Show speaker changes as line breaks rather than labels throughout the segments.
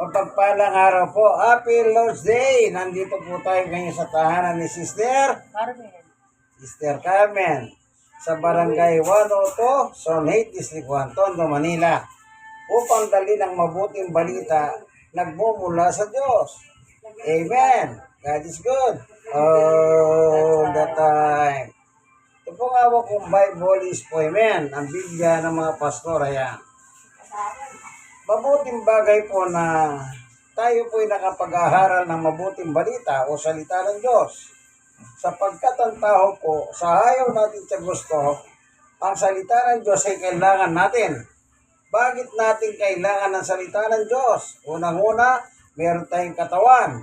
Mapagpalang araw po. Happy Lord's Day! Nandito po tayo ngayon sa tahanan ni
Carmen.
Sister Carmen sa Barangay 102, Zone 8, District 1, Tondo, Manila upang dali ng mabuting balita nagmumula sa Diyos. Amen! God is good all the time. Ito pong hawak kong Bible is po, amen. Ang Biblia ng mga pastor, ayan. Mabuting bagay po na tayo po'y nakapag-aaral ng mabuting balita o salita ng Diyos. Sapagkat ang tao po, sa ayaw natin sa gusto, ang salita ng Diyos ay kailangan natin. Bakit natin kailangan ng salita ng Diyos? Unang-una, meron tayong katawan.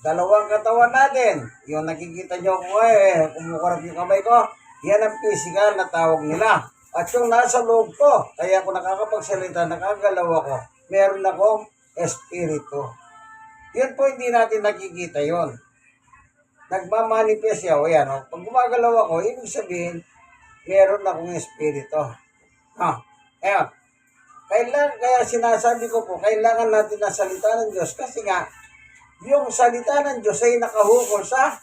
Dalawang katawan natin. Yung nakikita nyo ko kumukurap yung kamay ko, yan ang physical na tawag nila. At yung nasa loob ko, kaya ako nakakapagsalita, nakagalaw ako, meron akong espiritu. Yun po hindi natin nakikita yon. Nagmamanifest yan. O yan, o. Pag gumagalaw ako, ibig sabihin, meron akong espiritu. Ayan. Kaya sinasabi ko po, kailangan natin na salita ng Diyos kasi nga, yung salita ng Diyos ay nakahukol sa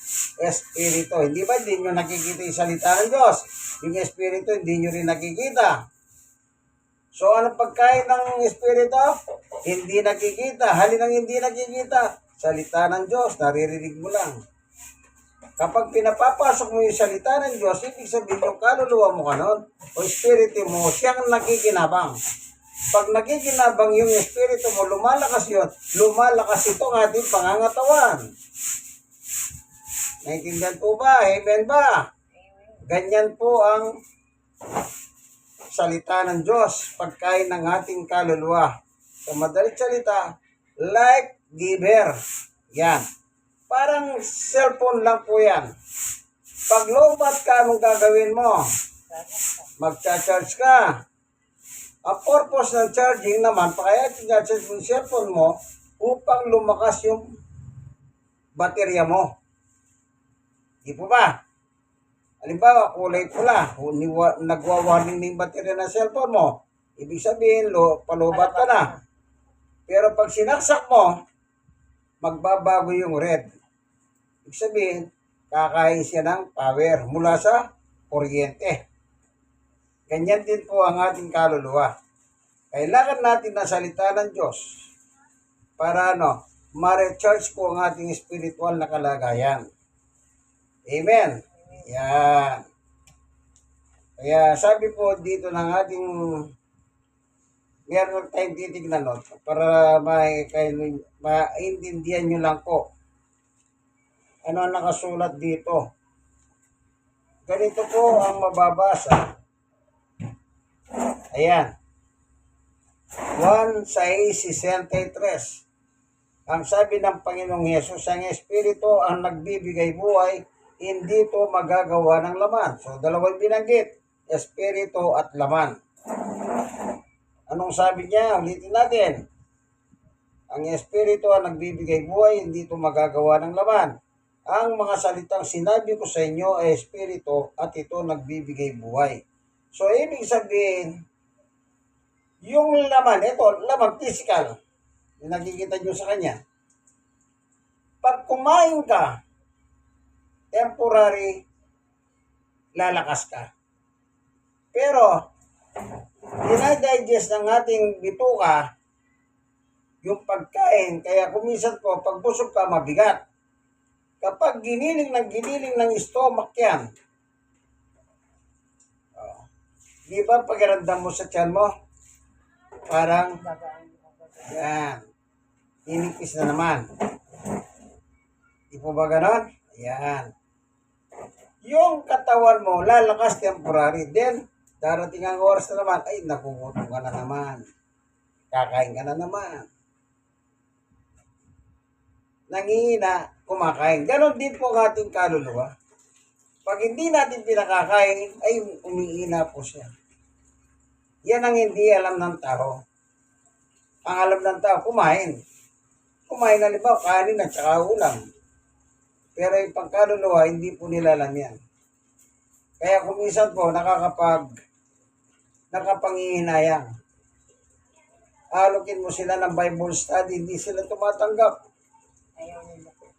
espiritu. Hindi ba? Hindi nyo nakikita yung salita ng Diyos. Yung espiritu, hindi nyo rin nakikita. So, anong pagkain ng espiritu? Hindi nakikita. Halin ang hindi nakikita. Salita ng Diyos, naririnig mo lang. Kapag pinapapasok mo yung salita ng Diyos, ibig sabihin yung kaluluwa mo kanon, o espiritu mo, siyang nakikinabang. Pag nakikinabang yung espiritu mo, lumalakas yun, lumalakas itong ating pangangatawan. Naintindihan po ba? Amen ba? Ganyan po ang salita ng Diyos, pagkain ng ating kaluluwa. Sa madalit salita, life giver. Yan. Parang cellphone lang po yan. Pag lobat ka, anong gagawin mo? Magcha-charge ka. Ang purpose ng charging naman, kaya charge yung cellphone mo upang lumakas yung baterya mo. Di po ba? Halimbawa, kulay pula, nagwa-warning na yung baterya ng cellphone mo. Ibig sabihin, palubat ka na. Pero pag sinaksak mo, magbabago yung red. Ibig sabihin, kakain siya ng power mula sa kuryente. Ganyan din po ang ating kaluluwa. Kailangan natin na salita ng Diyos para ma-recharge po ang ating spiritual na kalagayan. Amen. Yan. Kaya sabi po dito ng ating meron tayong titignan para maintindihan nyo lang po ano ang nakasulat dito. Ganito po ang mababasa. Ayan. 1:63. Ang sabi ng Panginoong Hesus, ang Espiritu ang nagbibigay buhay, hindi ito magagawa ng laman. So, dalawang binanggit, Espiritu at laman. Anong sabi niya? Ulitin natin. Ang Espiritu ang nagbibigay buhay, hindi ito magagawa ng laman. Ang mga salitang sinabi ko sa inyo ay Espiritu at ito nagbibigay buhay. So, ibig sabihin, yung laman, ito, laman physical, yung nakikita nyo sa kanya. Pag kumain ka, temporary, lalakas ka. Pero, dinadigest ng ating bituka, yung pagkain, kaya kumisan po, pag busog ka, mabigat. Kapag giniling ng stomach yan, di ba pakiramdam mo sa tiyan mo? Parang, yan, inipis na naman. Di po ba ganon? Yan. Yung katawan mo, lalakas temporary. Then, darating ang oras na naman, ay, nakukutom ka na naman. Kakain ka na naman. Nangihina, kumakain. Ganon din po ang ating kaluluwa. Pag hindi natin pinakakain, ay umiina po siya. Yan ang hindi alam ng tao. Ang alam ng tao, kumain. Kumain na libaw, kanin at saka ulam. Pero yung pangkaluluwa, hindi po nila alam yan. Kaya kumisan po, nakapangihinayang. alokin mo sila ng Bible study, hindi sila tumatanggap.
Ayaw nila po.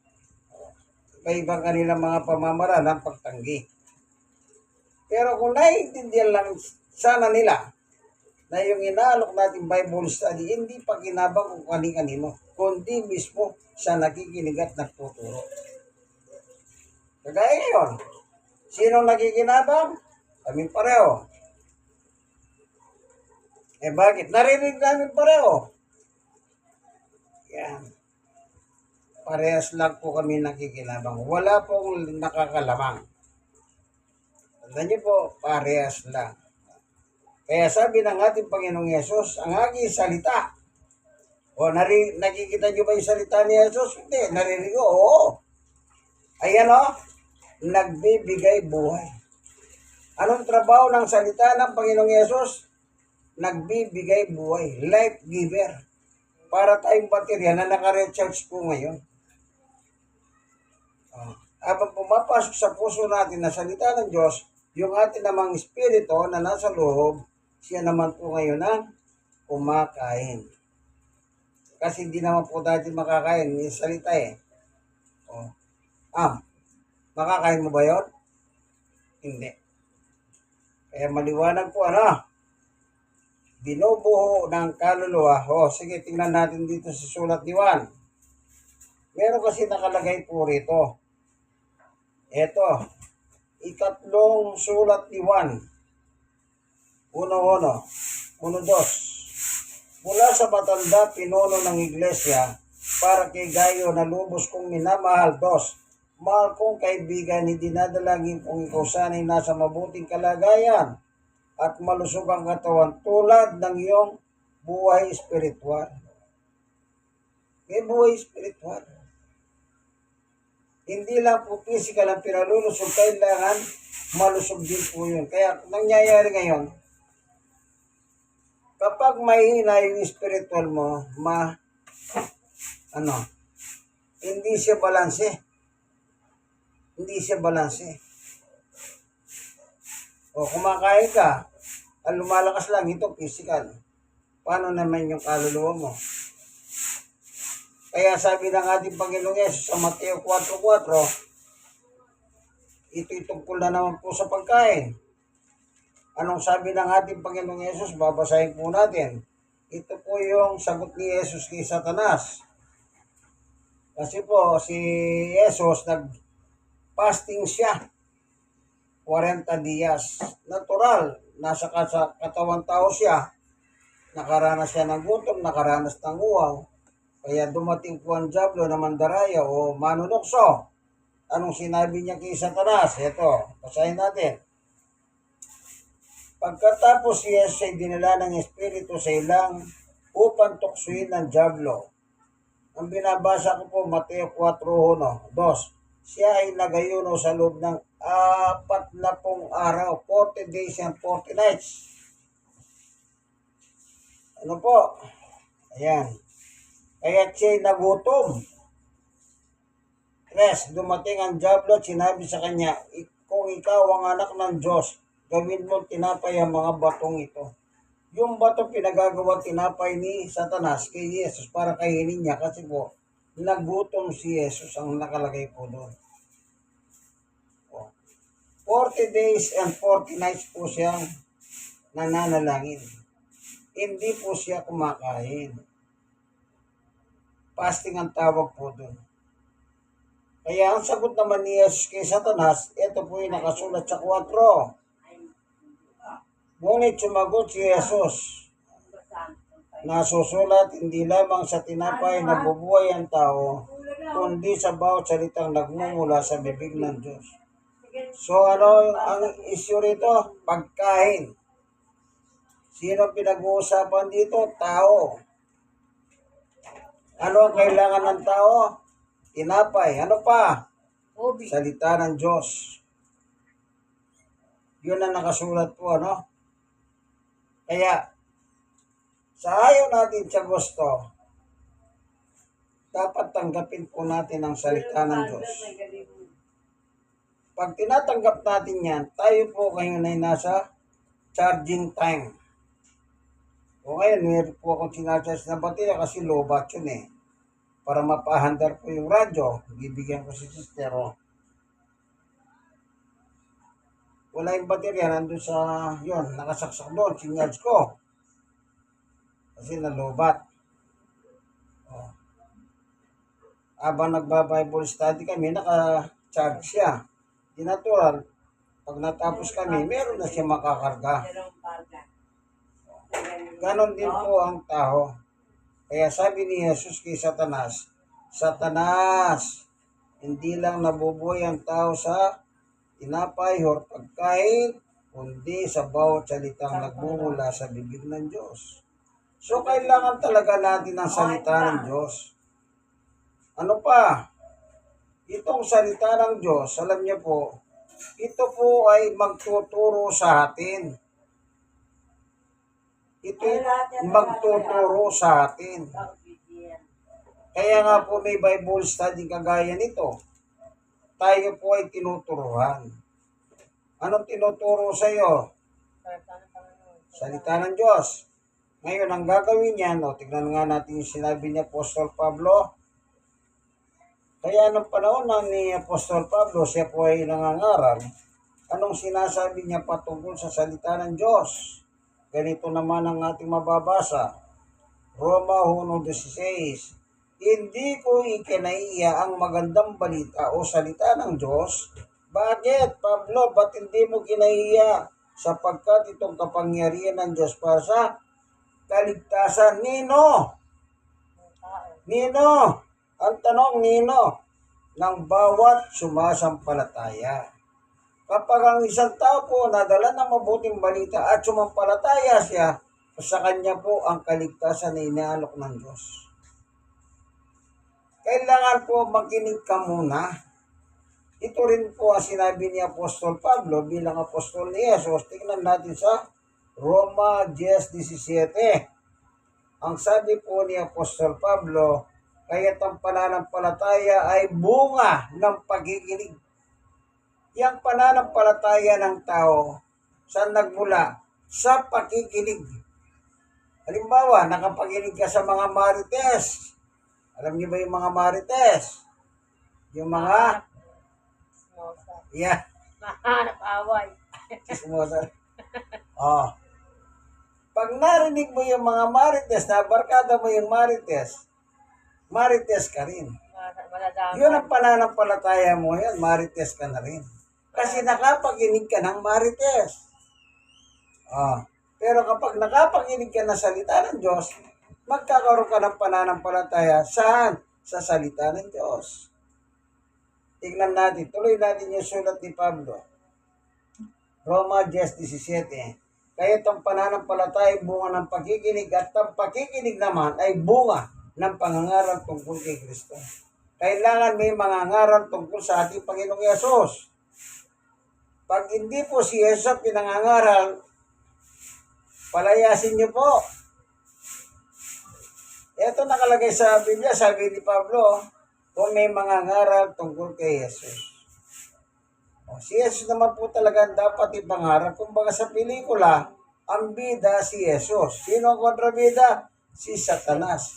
Iba-ibang kanilang mga pamamaraan ng pagtanggi. Pero kung naiintindihan lang sana nila na yung inaalok natin Bible study, hindi pakinabang kung kani-kanino, kundi mismo sa nakikinig at nagtuturo. Kagaya ngayon, sinong nakikinabang? Kami pareho. Bakit? Narinig namin pareho. Yan. Parehas lang po kami nakikinabang. Wala pong nakakalamang. Tandaan niyo po, parehas lang. Kaya sabi ng ating Panginoong Yesus, ang aking salita. Nakikita niyo ba yung salita ni Yesus? Hindi. Narinig ko, oo. Ayan o, nagbibigay buhay. Anong trabaho ng salita ng Panginoong Yesus? Nagbibigay buhay. Life giver. Para tayong baterya na naka-recharge po ngayon. Habang pumapasok sa puso natin na salita ng Diyos, yung ating namang espiritu na nasa loob, siya naman po ngayon ang kumakain. Kasi hindi naman po natin makakain, yung salita eh. Makakain mo ba yun? Hindi. Kaya maliwanag po binubuo ng kaluluwa. Sige, tingnan natin dito sa sulat ni Juan. Meron kasi nakalagay po rito. Ito, ikatlong sulat ni Juan. 1:1, 1:2. Mula sa matanda, pinuno ng iglesia, para kay Gayo na lubos kong minamahal. 2. Mahal kong kaibigan, dinadalangin kong ikaw sana'y nasa mabuting kalagayan at malusog ang katawan tulad ng iyong buhay espiritual. May buhay espiritual. Hindi lang po physical ang pinalulusog, kailangan malusog din po yun. Kaya nangyayari ngayon, kapag mahina yung spiritual mo, hindi siya balanse. Hindi siya balanse. Kumakain ka, lumalakas lang, ito physical. Paano naman yung kaluluwa mo? Kaya sabi ng ating Panginoong Yesus sa Mateo 4:4, ito'y tungkol na naman po sa pagkain. Anong sabi ng ating Panginoong Yesus? Babasahin po natin. Ito po yung sagot ni Yesus kay Satanas. Kasi po si Yesus nag-fasting siya. 40 días. Natural. Nasa katawan tao siya. Nakaranas siya ng gutom, nakaranas ng uwaw. Kaya dumating po ang dyablo na mandaraya o manunukso. Anong sinabi niya kay Satanas? Ito, basahin natin. Pagkatapos si Jesus ay dinala ng Espiritu sa ilang upang tuksuin ng dyablo. Ang binabasa ko po, Mateo 4:1, 2. Siya ay nagayuno sa loob ng 40 araw, 40 days and 40 nights. Ano po? Ayan. Kaya siya ay nagutom. 3. Dumating ang dyablo at sinabi sa kanya, kung ikaw ang anak ng Diyos, gawin mo tinapay ang mga batong ito. Yung bato pinagagawa tinapay ni Satanas kay Jesus para kainin niya kasi po, nagutom si Jesus ang nakalagay po doon. 40 days and 40 nights po siyang nananalangin. Hindi po siya kumakain. Fasting ang tawag po doon. Kaya ang sagot naman ni Jesus kay Satanas, ito po yung nakasulat sa 4. Ngunit sumagot si Jesus, nasusulat, hindi lamang sa tinapay na bubuhay ang tao, kundi sa bawat salitang nagmumula sa bibig ng Diyos. So ano ang issue rito? Pagkain. Sino pinag-uusapan dito? Tao. Ano ang kailangan ng tao? Tinapay. Ano pa? Salita ng Diyos. Yun ang nakasulat po, Kaya, sa ayaw natin sa gusto, dapat tanggapin po natin ang salita ng Diyos. Pag tinatanggap natin yan, tayo po ngayon ay nasa charging time. O ngayon, meron po akong sinacharge na baterya kasi low bat yun eh. Para mapahandar po yung radyo, bibigyan ko si sister. Oh. Wala yung baterya, nandun sa, yun, nakasaksak doon, sinyals ko. Kasi nalobat. Oh. Habang nagba-Bible study kami, naka-charge siya. Di natural, pag natapos kami, meron na siya makakarga.
Dalawang parga.
Ganon din po ang tao. Kaya sabi ni Jesus kay Satanas, Satanas, hindi lang nabubuhay ang tao sa tinapay or pagkain, kundi sa bawat salitang nagbumula sa bibig ng Diyos. So, kailangan talaga natin ang salita ng Diyos. Ano pa? Itong salita ng Diyos, alam niyo po, ito po ay magtuturo sa atin. Ito magtuturo sa atin. Kaya nga po may Bible study kagaya nito. Tayo po ay tinuturuan. Anong tinuturo sa iyo? Salita ng Diyos. Ngayon, ang gagawin niyan, tignan nga natin yung sinabi ni Apostol Pablo. Kaya nung panahon ni Apostol Pablo, siya po ay nangangaral. Anong sinasabi niya patungkol sa salita ng Diyos? Ganito naman ang ating mababasa. Roma 1:16. Hindi ko ikinaiya ang magandang balita o salita ng Diyos. Bakit, Pablo? Ba't hindi mo kinaiya? Sapagkat itong kapangyarihan ng Diyos para sa kaligtasan. Nino? Nino? Ang tanong, nino? Ng bawat sumasampalataya. Kapag ang isang tao po nadala ng mabuting balita at sumampalataya siya, sa kanya po ang kaligtasan na inaalok ng Diyos. Kailangan po makinig ka muna. Ito rin po ang sinabi ni Apostol Pablo bilang apostol ni Jesus. Tingnan natin sa Roma 10:17. Ang sabi po ni Apostol Pablo, kaya't ang pananampalataya ay bunga ng pagkikinig. Yang pananampalataya ng tao, saan nagmula? Sa pakikinig. Halimbawa, nakapakinig ka sa mga marites. Alam niyo ba yung mga marites? Yung mga... Yeah.
Mahanap away.
Chismosa. Oh. Pag narinig mo yung mga marites, nabarkada mo yung marites, marites ka rin. Yun ang pananampalataya mo yan, marites ka na rin. Kasi nakapakinig ka ng marites. Oh. Pero kapag nakapakinig ka ng salita ng Diyos, magkakaroon ka ng pananampalataya. Saan? Sa salita ng Diyos. Tignan natin, tuloy natin yung sulat ni Pablo. Roma 10:17. Kaya itong pananampalataya ay bunga ng pakikinig at ang pakikinig naman ay bunga ng pangangaral tungkol kay Kristo. Kailangan may mangangaral tungkol sa ating Panginoong Yesus. Pag hindi po si Yesus pinangangaral, palayasin niyo po. Ito nakalagay sa Biblia, sabi ni Pablo, kung may mangangaral tungkol kay Jesus. Si Jesus naman po talaga dapat ipangarap. Kumbaga sa pelikula, ang bida si Jesus. Sino ang kontrabida? Si Satanas.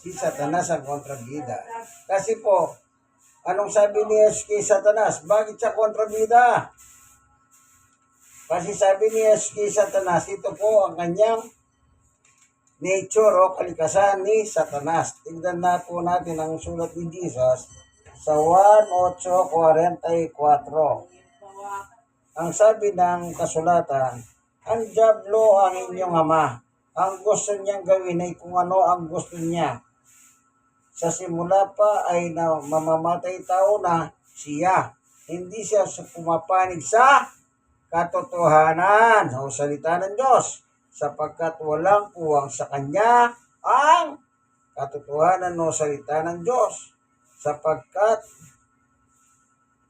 Si Satanas ang kontrabida. Kasi po, anong sabi ni Jesus kay Satanas? Bakit siya kontrabida? Kasi sabi ni Jesus kay Satanas, ito po ang kanyang nature o kalikasan ni Satanas. Tignan na po natin ang sulat ni Jesus sa 1:8:44. Ang sabi ng kasulatan, ang dyablo ang inyong ama. Ang gusto niyang gawin ay kung ano ang gusto niya. Sa simula pa ay mamamatay tao na siya. Hindi siya pumapanig sa katotohanan o salita ng Diyos, sapagkat walang puwang sa kanya ang katotohanan o salita ng Diyos. Sapagkat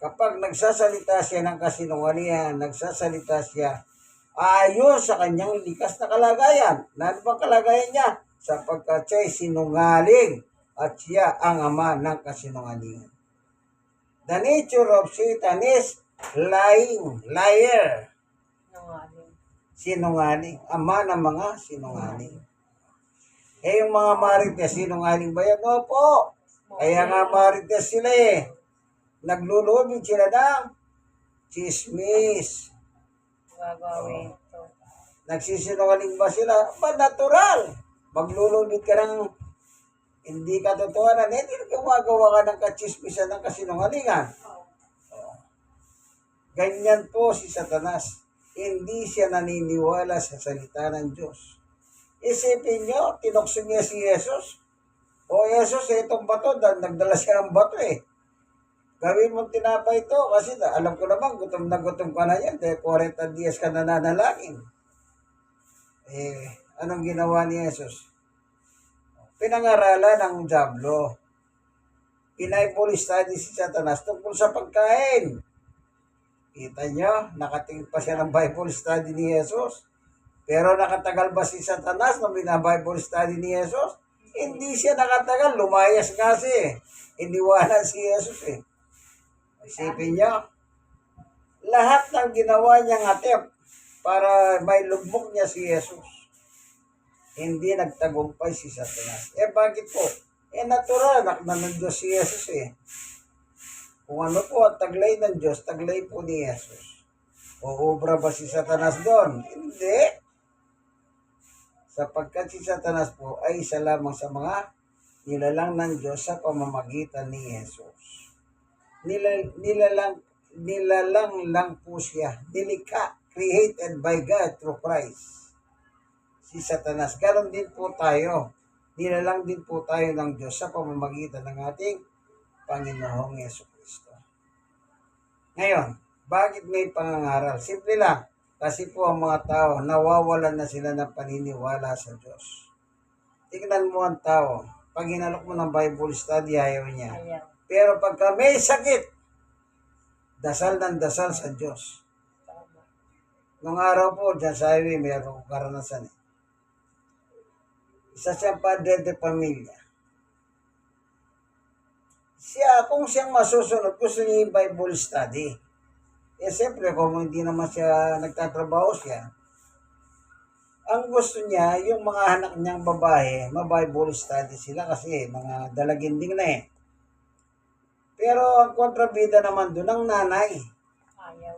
kapag nagsasalita siya ng kasinungalingan, nagsasalita siya ayon sa kanyang likas na kalagayan. Ano bang kalagayan niya? Sapagkat siya ay sinungaling at siya ang ama ng kasinungalingan. The nature of Satan is lying, liar.
Sinungaling.
Sinungaling. Ama ng mga sinungaling. Eh, yung mga marites, sinungaling ba yan? Opo. Kaya nga marites sila eh. Naglulubid sila ng chismis.
Gagawin ito.
Nagsisinungaling ba sila? Ba, natural. Maglulubid ka ng hindi katotohanan. Hindi gumagawa ka ng kachismisan ng kasinungalingan. Ganyan po si Satanas. Hindi siya naniniwala sa salita ng Diyos. Isipin nyo, tinukso niya si Jesus. O Jesus, itong bato, nagdala siya ng bato eh. Gawin mong tinapay ito kasi alam ko naman, gutom na gutom ka na yan. Dahil 40 dias ka nananalangin. Eh, anong ginawa ni Jesus? Pinangaralan ng Diablo. Bible study si Satanas tungkol sa pagkain. Kita nyo, nakatingin pa siya ng Bible study ni Jesus. Pero nakatagal ba si Satanas nung Bible study ni Jesus? Hindi siya nakatagal, lumayas nga siya eh. Iniwanan si Jesus eh. Isipin nyo, lahat ng ginawa niyang attempt para may lugmok niya si Jesus, hindi nagtagumpay si Satanas. Eh bakit po? Eh natural, anak na ng Diyos si Jesus eh. Kung ano po ang taglay ng Diyos, taglay po ni Jesus. O obra ba si Satanas doon? Hindi. Sapagkat si Satanas po ay isa lamang sa mga nilalang ng Diyos sa pamamagitan ni Jesus. Nilalang lang po siya. Nilikha, created by God through Christ. Si Satanas. Ganon din po tayo. Nilalang din po tayo ng Diyos sa pamamagitan ng ating Panginoong Yesu Kristo. Ngayon, bakit may pangangaral? Simple lang. Kasi po ang mga tao, nawawalan na sila ng paniniwala sa Diyos. Tingnan mo ang tao. Pag hinalok mo ng Bible study, ayaw niya.
Ayaw.
Pero pagka may sakit, dasal ng dasal sa Diyos.
Tama.
Nung araw po, dyan sa highway, mayroon kong karanasan eh. Isa siyang padre de pamilya. Kung siyang masusunod, gusto niya yung Bible study. Eh, siyempre, kung hindi naman siya nagtatrabaho siya, ang gusto niya, yung mga anak niyang babae, ma-Bible study sila kasi mga dalaginding na eh. Pero ang kontrabida naman doon ang nanay.
Ayaw.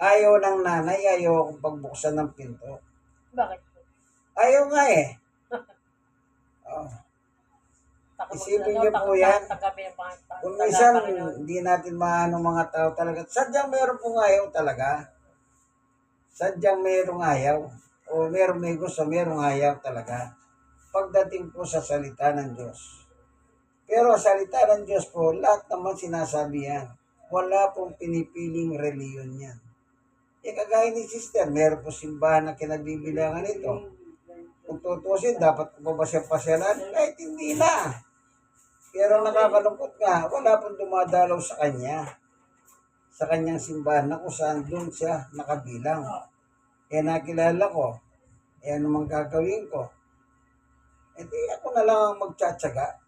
Ayaw ng nanay, ayaw akong pagbuksan ng pinto.
Bakit po?
Ayaw nga eh. Oh. Isipin niyo po yan. Kung minsan, hindi natin maano mga tao talaga. Sadyang meron pong ayaw talaga. Sadyang merong ayaw. O merong may gusto, merong ayaw talaga. Pagdating po sa salita ng Diyos. Pero salita ng Diyos po, lahat naman sinasabi yan. Wala pong pinipiling reliyon yan. Eh kagaya ni sister, meron po simbahan na kinabibilangan ito. Kung tutusin, dapat ko ba siya pasyalan? Kahit hindi na. Pero nakakalungkot nga, wala pong dumadalaw sa kanya. Sa kanyang simbahan na kung saan doon siya nakabilang. Eh nakilala ko, eh ano mang gagawin ko? Eh di ako na lang ang magtsatsaga.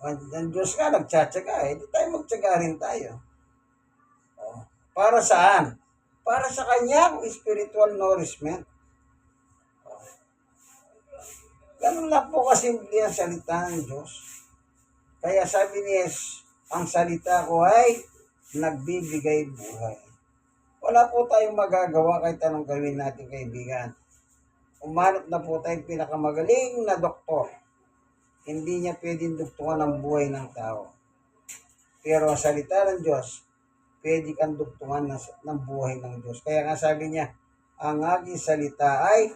Ang Diyos nga nagtsatsaga, eh di tayo magtsaga rin tayo. Oh. Para saan? Para sa kanyang spiritual nourishment. Ganun lang po kasimple ang salita ng Diyos. Kaya sabi ni Jesus, ang salita ko ay nagbibigay buhay. Wala po tayong magagawa kahit anong gawin natin, kaibigan. Umanap na po tayong pinakamagaling na doktor. Hindi niya pwedeng duktungan ang buhay ng tao. Pero ang salita ng Diyos, pwede kang duktungan ng buhay ng Diyos. Kaya nga sabi niya, ang aking salita ay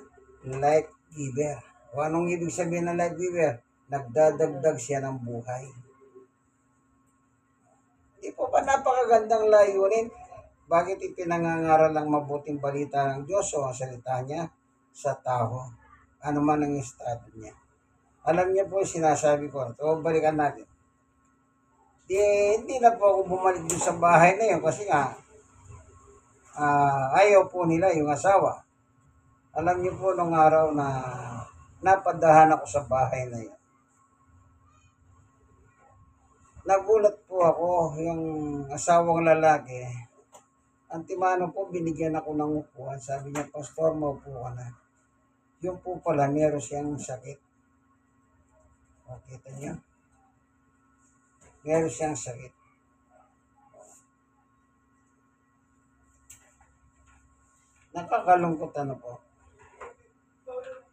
life giver. O anong ibig sabihin ng life giver? Nagdadagdag siya ng buhay. Di po ba napakagandang layunin? Bakit ipinangangaral ang mabuting balita ng Diyos o ang salita niya sa tao? Ano man ang estado niya. Alam niyo po, sinasabi ko, ito, balikan natin. Hindi na po ako bumalik doon sa bahay na yun kasi nga, ayaw po nila yung asawa. Alam niyo po nung araw na napadahan ako sa bahay na yun. Nagulat po ako, yung asawang lalaki, Antimano po, binigyan ako ng upuan. Sabi niya, Pastor, maupo ka na. Yung po pala, meron siyang sakit. O, kita niyo? Meron siyang sakit. Nakakalungkot ano po.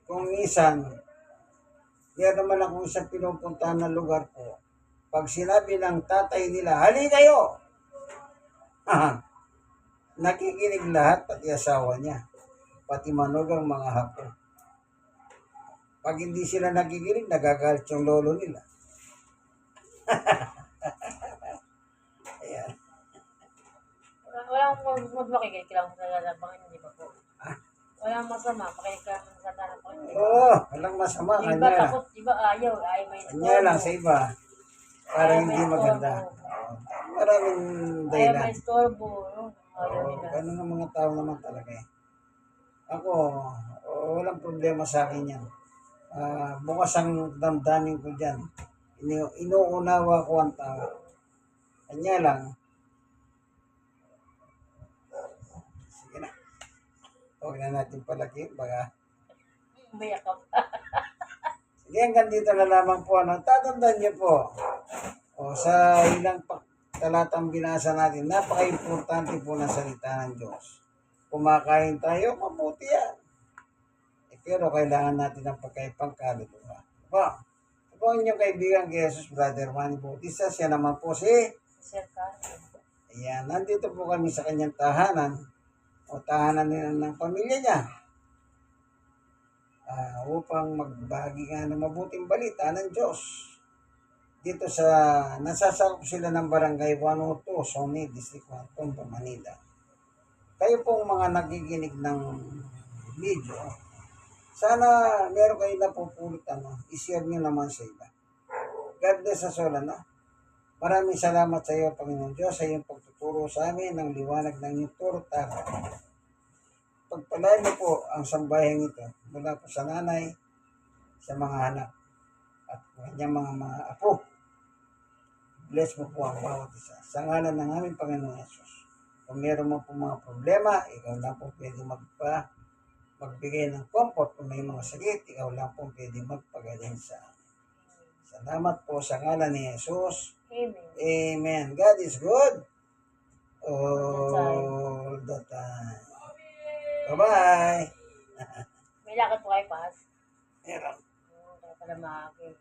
Kung minsan, meron naman akong isang pinupuntahan na lugar po. Pag sinabi ng tatay nila, hali kayo! Nakikinig lahat, pati asawa niya. Pati manugang mga hapon. Pag hindi sila nakikinig, nagagalit yung lolo nila. Ayan.
Walang makikinig lang sa lalabangin, di ba po? Walang masama, makinig ka sa lalabangin, di ba?
Oo, walang masama.
Yung iba
Kanya lang.
takot, di ba ayaw may
Kanya lang sa iba. Para hindi maganda. Maraming
Ayaw
dahilan.
may istorbo, no? Ayaw
Oo,
nila.
ganun ang mga tao naman talaga eh. Ako, walang problema sa akin yan. Bukas ang damdamin ko dyan. Inuunawa ko ang tao. Kanya lang. Sige na. Huwag na natin palaki. Baka.
Umiyak ka pa.
Sige, hanggang dito na lamang po. Ano? Tatandaan niyo po. Sa ilang talatang binasa natin, napaka-importante po ng salita ng Diyos. Kumakain tayo, mabuti yan. Pero kailangan natin ng pagkaipang kaluluwa. Ito ang inyong kaibigan kay Jesus, Brother Manny Bautista. Siya naman po si,
Sir ka.
ayan, nandito po kami sa kanyang tahanan o tahanan ng pamilya niya upang magbahagi nga ng mabuting balita ng Diyos. Dito nasasakop sila ng Barangay 102, Sony, District 1, Tondo, Manila. Kayo pong mga nagiginig ng video, sana meron kayo napupulot, i-share nyo naman sa iba. God bless us all, Maraming salamat sa iyo, Panginoon Diyos, sa iyong pagtuturo sa amin ng liwanag ng iyong turo tapat. Pagpalain mo po ang sambayang ito mula po sa nanay, sa mga anak, at kanyang mga apo. Bless mo po ang bawat isa. Sa ngalan ng aming Panginoon Jesus. Kung meron mo po mga problema, ikaw lang po pwede magbigay ng comfort. Kung may mga sakit, ikaw lang po pwede magpagaling sa amin. Salamat po sa ngalan ni Jesus.
Amen.
Amen. God is good all the time. Bye-bye.
May lakad po kayo, Pas?
Meron.
Kaya pala maakin.